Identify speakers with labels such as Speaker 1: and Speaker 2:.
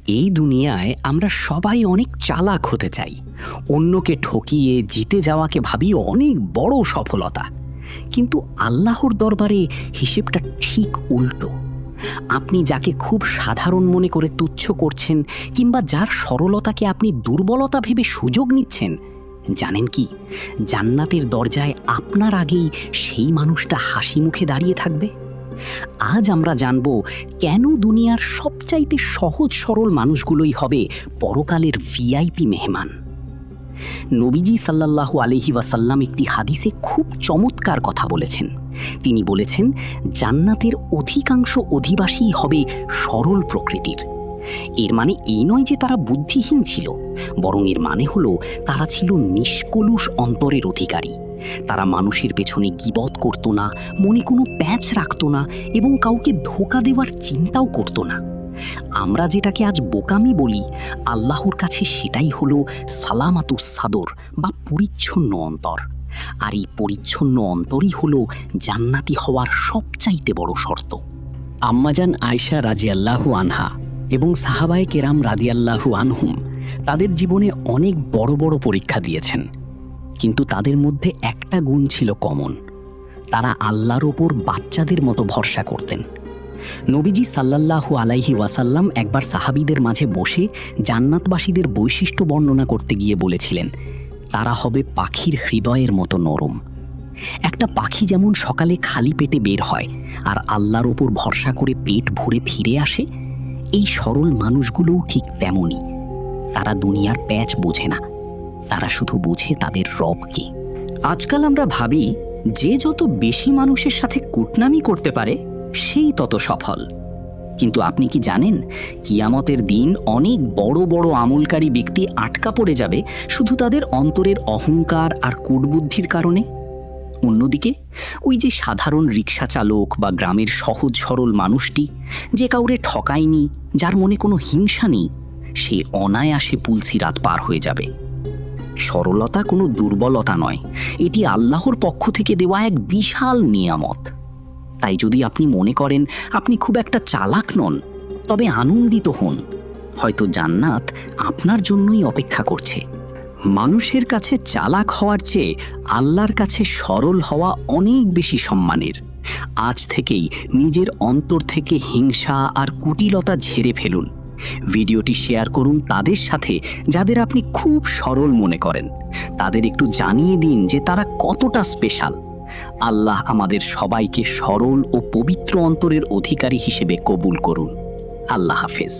Speaker 1: এই দুনিয়ায় আমরা সবাই অনেক চালাক হতে চাই, অন্যকে ঠকিয়ে জিতে যাওয়াকে ভাবি অনেক বড় সফলতা। কিন্তু আল্লাহর দরবারে হিসেবটা ঠিক উল্টো। আপনি যাকে খুব সাধারণ মনে করে তুচ্ছ করছেন কিংবা যার সরলতাকে আপনি দুর্বলতা ভেবে সুযোগ নিচ্ছেন, জানেন কি, জান্নাতের দরজায় আপনার আগেই সেই মানুষটা হাসি মুখে দাঁড়িয়ে থাকবে। আজ আমরা জানব কেন দুনিয়ার সবচাইতে সহজ সরল মানুষগুলোই হবে পরকালের ভিআইপি মেহমান। নবীজি সাল্লাল্লাহু আলাইহি ওয়াসাল্লাম একটি হাদিসে খুব চমৎকার কথা বলেছেন। তিনি বলেছেন, জান্নাতের অধিকাংশ অধিবাসীই হবে সরল প্রকৃতির। এর মানে এই নয় যে তারা বুদ্ধিহীন ছিল, বরং এর মানে হলো তারা ছিল নিষ্কলুষ অন্তরের অধিকারী। তারা মানুষের পেছনে গীবত করত না, মনে কোনো প্যাঁচ রাখত না এবং কাউকে ধোঁকা দেওয়ার চিন্তাও করত না। আমরা যেটাকে আজ বোকামি বলি, আল্লাহর কাছে সেটাই হলো সালামাতুস সাদর বা পরিচ্ছন্ন অন্তর। আর এই পরিচ্ছন্ন অন্তরই হলো জান্নাতি হওয়ার সবচাইতে বড় শর্ত। আম্মাজান আয়েশা রাদিয়াল্লাহু আনহা এবং সাহাবায়ে কেরাম রাদিয়াল্লাহু আনহুম তাদের জীবনে অনেক বড় বড় পরীক্ষা দিয়েছেন, কিন্তু তাদের মধ্যে একটা গুণ ছিল কমন। তারা আল্লাহর ওপর বাচ্চাদের মতো ভরসা করতেন। নবীজি সাল্লাল্লাহু আলাইহি ওয়াসাল্লাম একবার সাহাবীদের মাঝে বসে জান্নাতবাসীদের বৈশিষ্ট্য বর্ণনা করতে গিয়ে বলেছিলেন, তারা হবে পাখির হৃদয়ের মতো নরম। একটা পাখি যেমন সকালে খালি পেটে বের হয় আর আল্লাহর ওপর ভরসা করে পেট ভরে ফিরে আসে, এই সরল মানুষগুলোও ঠিক তেমনই। তারা দুনিয়ার প্যাচ বোঝে না, তারা শুধু বোঝে তাদের রবকে। আজকাল আমরা ভাবি যে যত বেশি মানুষের সাথে কুটনামি করতে পারে সেই তত সফল। কিন্তু আপনি কি জানেন, কিয়ামতের দিন অনেক বড় বড় আমলকারী ব্যক্তি আটকা পড়ে যাবে শুধু তাদের অন্তরের অহংকার আর কূটবুদ্ধির কারণে। অন্যদিকে ওই যে সাধারণ রিক্সা চালক বা গ্রামের সহজ সরল মানুষটি, যে কাউরে ঠকায়নি, যার মনে কোনো হিংসা নেই, সে অনায়াসে পুলসিরাত পার হয়ে যাবে। সরলতা কোনো দুর্বলতা নয়, এটি আল্লাহর পক্ষ থেকে দেওয়া এক বিশাল নিয়ামত। তাই যদি আপনি মনে করেন আপনি খুব একটা চালাক নন, তবে আনন্দিত হন, হয়তো জান্নাত আপনার জন্যই অপেক্ষা করছে। মানুষের কাছে চালাক হওয়ার চেয়ে আল্লাহর কাছে সরল হওয়া অনেক বেশি সম্মানের। আজ থেকেই নিজের অন্তর থেকে হিংসা আর কুটিলতা ঝেড়ে ফেলুন। ভিডিওটি শেয়ার করুন তাদের সাথে যাদের আপনি খুব সরল মনে করেন। তাদের একটু জানিয়ে দিন যে তারা কতটা স্পেশাল। আল্লাহ আমাদের সবাইকে সরল ও পবিত্র অন্তরের অধিকারী হিসেবে কবুল করুন। আল্লাহ হাফেজ।